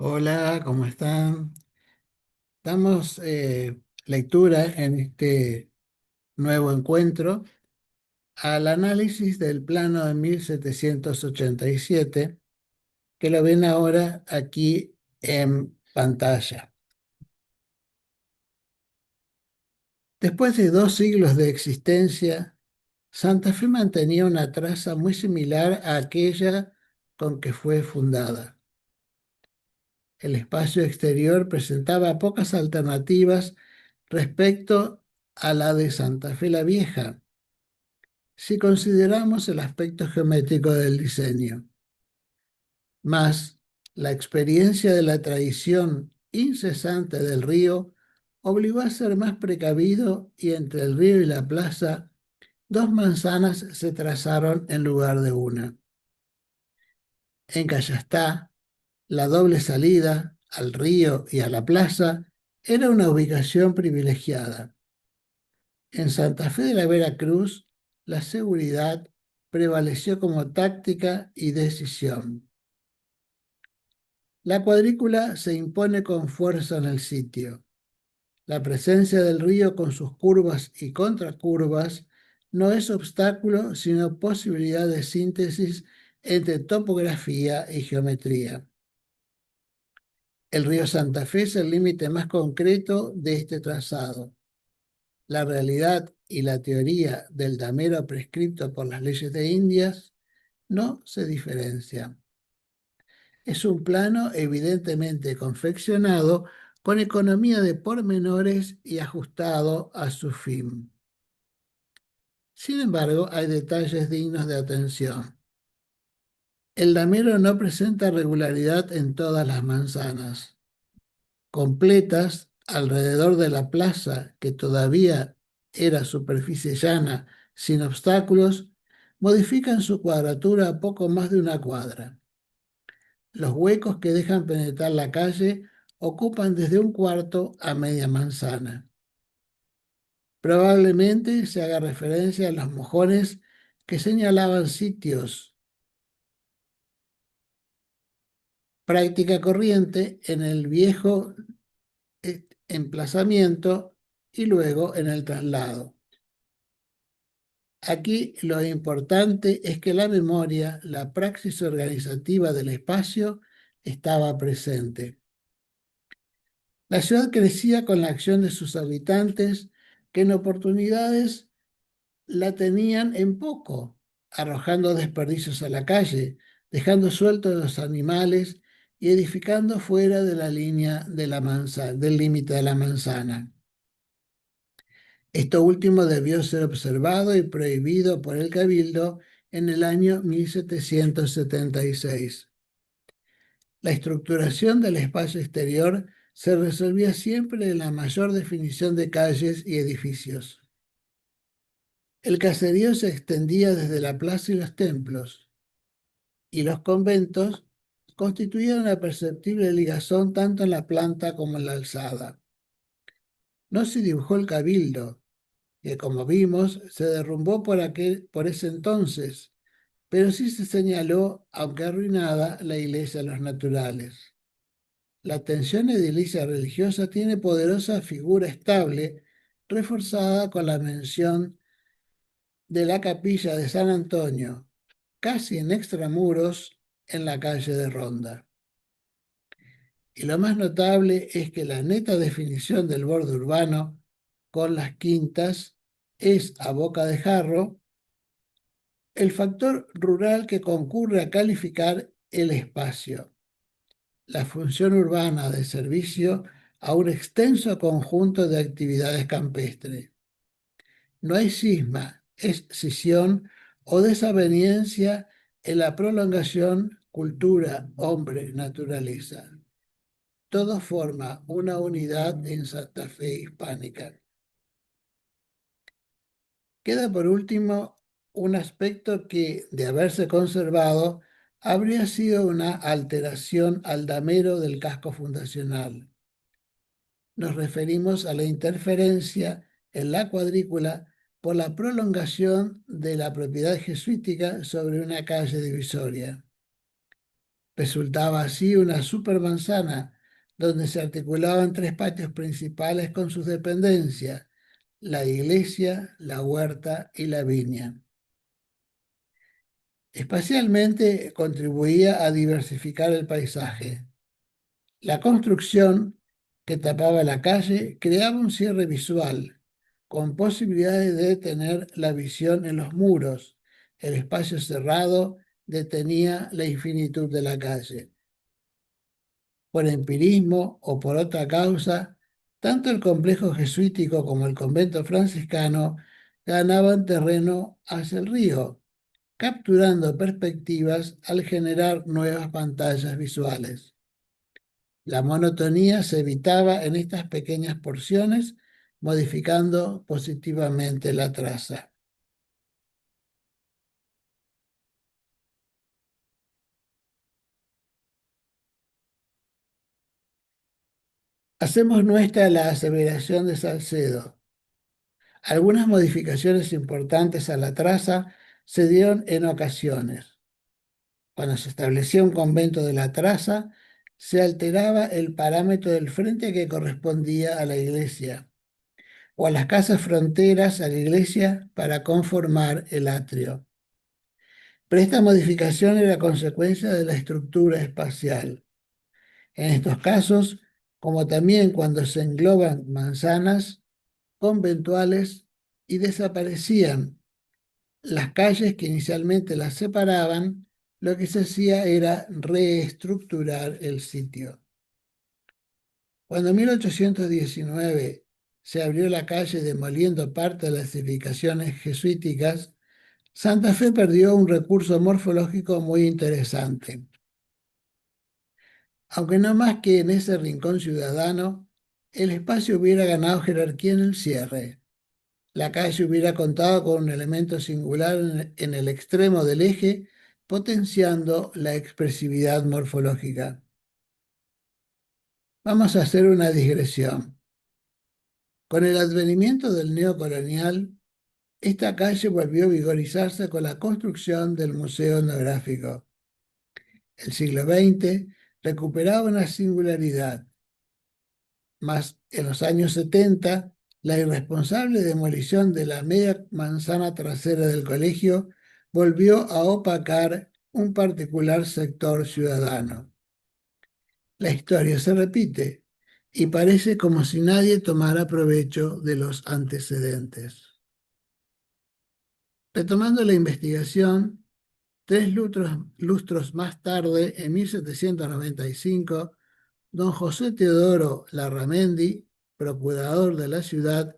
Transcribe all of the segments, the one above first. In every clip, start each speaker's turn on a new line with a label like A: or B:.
A: Hola, ¿cómo están? Damos lectura en este nuevo encuentro al análisis del plano de 1787, que lo ven ahora aquí en pantalla. Después de 2 siglos de existencia, Santa Fe mantenía una traza muy similar a aquella con que fue fundada. El espacio exterior presentaba pocas alternativas respecto a la de Santa Fe la Vieja, si consideramos el aspecto geométrico del diseño. Mas la experiencia de la tradición incesante del río obligó a ser más precavido, y entre el río y la plaza 2 manzanas se trazaron en lugar de una. En Callastá, la doble salida al río y a la plaza era una ubicación privilegiada. En Santa Fe de la Veracruz, la seguridad prevaleció como táctica y decisión. La cuadrícula se impone con fuerza en el sitio. La presencia del río con sus curvas y contracurvas no es obstáculo, sino posibilidad de síntesis entre topografía y geometría. El río Santa Fe es el límite más concreto de este trazado. La realidad y la teoría del damero prescripto por las leyes de Indias no se diferencian. Es un plano evidentemente confeccionado con economía de pormenores y ajustado a su fin. Sin embargo, hay detalles dignos de atención. El damero no presenta regularidad en todas las manzanas. Completas alrededor de la plaza, que todavía era superficie llana, sin obstáculos, modifican su cuadratura a poco más de una cuadra. Los huecos que dejan penetrar la calle ocupan desde un cuarto a media manzana. Probablemente se haga referencia a los mojones que señalaban sitios, práctica corriente en el viejo emplazamiento y luego en el traslado. Aquí lo importante es que la memoria, la praxis organizativa del espacio, estaba presente. La ciudad crecía con la acción de sus habitantes, que en oportunidades la tenían en poco, arrojando desperdicios a la calle, dejando sueltos los animales y edificando fuera de la línea de la del límite de la manzana. Esto último debió ser observado y prohibido por el Cabildo en el año 1776. La estructuración del espacio exterior se resolvía siempre en la mayor definición de calles y edificios. El caserío se extendía desde la plaza y los templos, y los conventos constituían una perceptible ligazón tanto en la planta como en la alzada. No se dibujó el Cabildo, que como vimos se derrumbó por ese entonces, pero sí se señaló, aunque arruinada, la iglesia de los naturales. La tensión edilicia religiosa tiene poderosa figura estable, reforzada con la mención de la capilla de San Antonio, casi en extramuros, en la calle de Ronda. Y lo más notable es que la neta definición del borde urbano con las quintas es, a boca de jarro, el factor rural que concurre a calificar el espacio, la función urbana de servicio a un extenso conjunto de actividades campestres. No hay cisma, es scisión o desaveniencia en la prolongación cultura, hombre, naturaleza. Todo forma una unidad en Santa Fe hispánica. Queda por último un aspecto que, de haberse conservado, habría sido una alteración al damero del casco fundacional. Nos referimos a la interferencia en la cuadrícula por la prolongación de la propiedad jesuítica sobre una calle divisoria. Resultaba así una supermanzana donde se articulaban tres patios principales con sus dependencias: la iglesia, la huerta y la viña. Espacialmente contribuía a diversificar el paisaje. La construcción que tapaba la calle creaba un cierre visual, con posibilidades de detener la visión en los muros. El espacio cerrado detenía la infinitud de la calle. Por empirismo o por otra causa, tanto el complejo jesuítico como el convento franciscano ganaban terreno hacia el río, capturando perspectivas al generar nuevas pantallas visuales. La monotonía se evitaba en estas pequeñas porciones, modificando positivamente la traza. Hacemos nuestra la aseveración de Salcedo. Algunas modificaciones importantes a la traza se dieron en ocasiones. Cuando se establecía un convento de la traza, se alteraba el parámetro del frente que correspondía a la iglesia, o a las casas fronteras a la iglesia para conformar el atrio. Pero esta modificación era consecuencia de la estructura espacial. En estos casos, como también cuando se engloban manzanas conventuales y desaparecían las calles que inicialmente las separaban, lo que se hacía era reestructurar el sitio. Cuando en 1819 se abrió la calle demoliendo parte de las edificaciones jesuíticas, Santa Fe perdió un recurso morfológico muy interesante. Aunque no más que en ese rincón ciudadano, el espacio hubiera ganado jerarquía en el cierre. La calle hubiera contado con un elemento singular en el extremo del eje, potenciando la expresividad morfológica. Vamos a hacer una digresión. Con el advenimiento del neocolonial, esta calle volvió a vigorizarse con la construcción del Museo Etnográfico. El siglo XX recuperaba una singularidad, mas en los años 70 la irresponsable demolición de la media manzana trasera del colegio volvió a opacar un particular sector ciudadano. La historia se repite y parece como si nadie tomara provecho de los antecedentes. Retomando la investigación, tres lustros más tarde, en 1795, don José Teodoro Larramendi, procurador de la ciudad,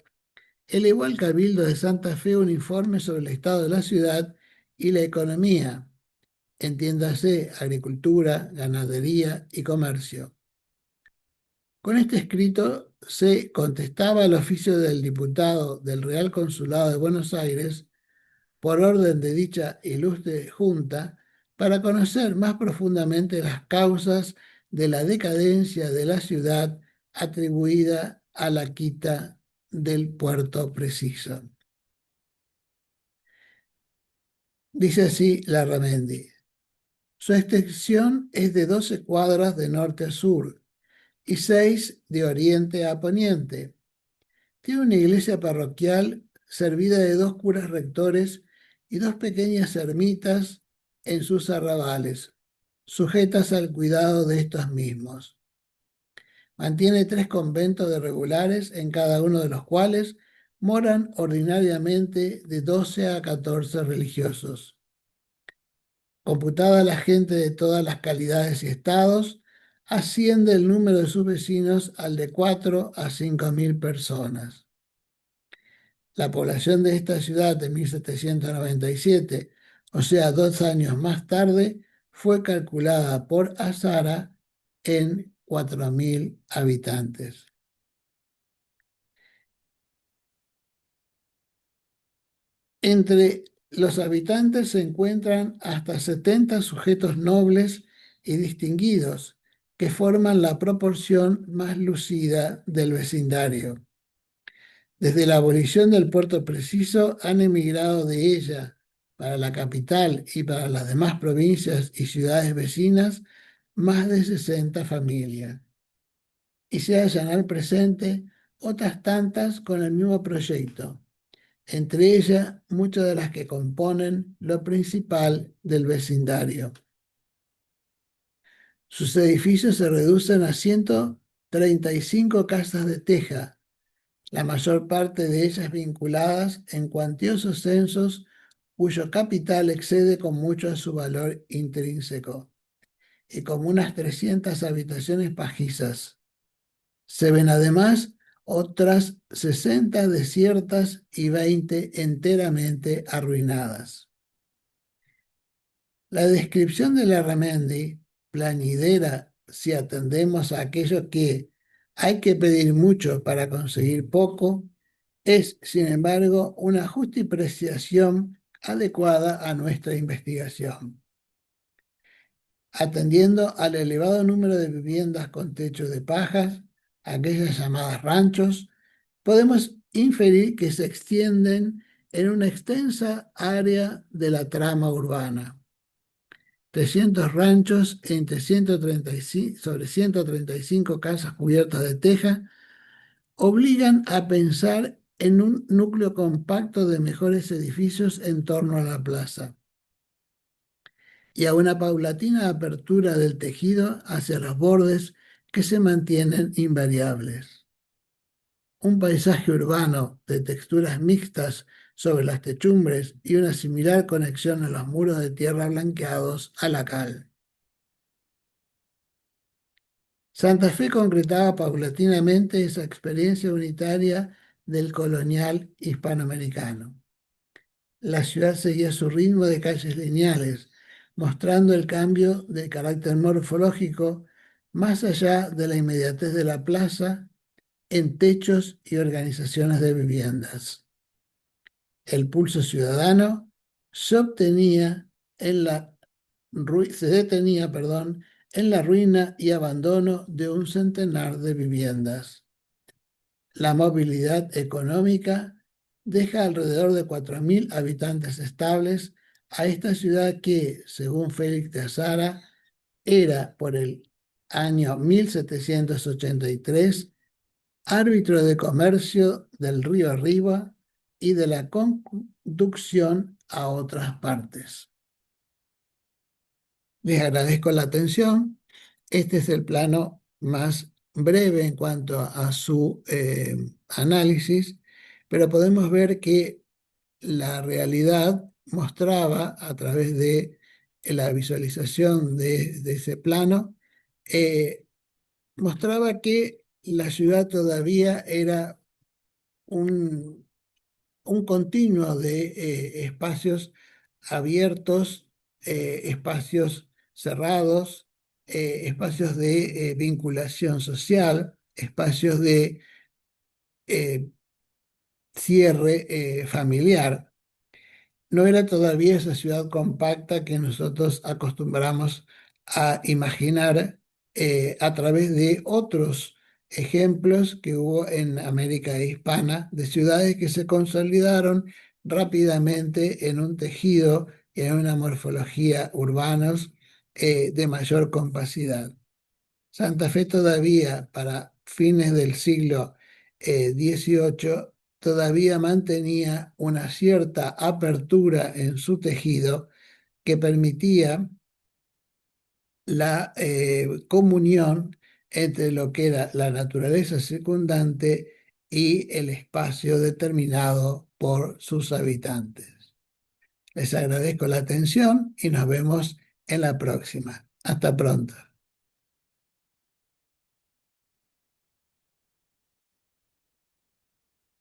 A: elevó al Cabildo de Santa Fe un informe sobre el estado de la ciudad y la economía, entiéndase agricultura, ganadería y comercio. Con este escrito se contestaba el oficio del diputado del Real Consulado de Buenos Aires por orden de dicha ilustre junta para conocer más profundamente las causas de la decadencia de la ciudad atribuida a la quita del puerto preciso. Dice así Larramendi: su extensión es de 12 cuadras de norte a sur y 6 de oriente a poniente. Tiene una iglesia parroquial servida de 2 curas rectores y 2 pequeñas ermitas en sus arrabales, sujetas al cuidado de estos mismos. Mantiene 3 conventos de regulares, en cada uno de los cuales moran ordinariamente de 12 a 14 religiosos. Computada la gente de todas las calidades y estados, asciende el número de sus vecinos al de 4 a 5.000 personas. La población de esta ciudad de 1797, o sea, 2 años más tarde, fue calculada por Azara en 4.000 habitantes. Entre los habitantes se encuentran hasta 70 sujetos nobles y distinguidos que forman la proporción más lucida del vecindario. Desde la abolición del puerto preciso han emigrado de ella para la capital y para las demás provincias y ciudades vecinas más de 60 familias. Y se hallan al presente otras tantas con el mismo proyecto, entre ellas muchas de las que componen lo principal del vecindario. Sus edificios se reducen a 135 casas de teja, la mayor parte de ellas vinculadas en cuantiosos censos cuyo capital excede con mucho a su valor intrínseco, y como unas 300 habitaciones pajizas. Se ven además otras 60 desiertas y 20 enteramente arruinadas. La descripción de Larramendi, plañidera si atendemos a aquello que hay que pedir mucho para conseguir poco, es, sin embargo, una justa apreciación adecuada a nuestra investigación. Atendiendo al elevado número de viviendas con techo de pajas, aquellas llamadas ranchos, podemos inferir que se extienden en una extensa área de la trama urbana. 300 ranchos entre 135, sobre 135 casas cubiertas de teja obligan a pensar en un núcleo compacto de mejores edificios en torno a la plaza y a una paulatina apertura del tejido hacia los bordes que se mantienen invariables. Un paisaje urbano de texturas mixtas sobre las techumbres y una similar conexión en los muros de tierra blanqueados a la cal. Santa Fe concretaba paulatinamente esa experiencia unitaria del colonial hispanoamericano. La ciudad seguía su ritmo de calles lineales, mostrando el cambio de carácter morfológico más allá de la inmediatez de la plaza en techos y organizaciones de viviendas. El pulso ciudadano se obtenía en la se detenía, en la ruina y abandono de un centenar de viviendas. La movilidad económica deja alrededor de 4.000 habitantes estables a esta ciudad que, según Félix de Azara, era por el año 1783 árbitro de comercio del río arriba y de la conducción a otras partes. Les agradezco la atención. Este es el plano más breve en cuanto a su análisis, pero podemos ver que la realidad mostraba a través de la visualización de ese plano, mostraba que la ciudad todavía era un continuo de espacios abiertos, espacios cerrados, espacios de vinculación social, espacios de eh, cierre familiar. No era todavía esa ciudad compacta que nosotros acostumbramos a imaginar a través de otros ejemplos que hubo en América Hispana, de ciudades que se consolidaron rápidamente en un tejido y en una morfología urbanos de mayor compacidad. Santa Fe todavía, para fines del siglo XVIII, todavía mantenía una cierta apertura en su tejido que permitía la comunión entre lo que era la naturaleza circundante y el espacio determinado por sus habitantes. Les agradezco la atención y nos vemos en la próxima. Hasta pronto.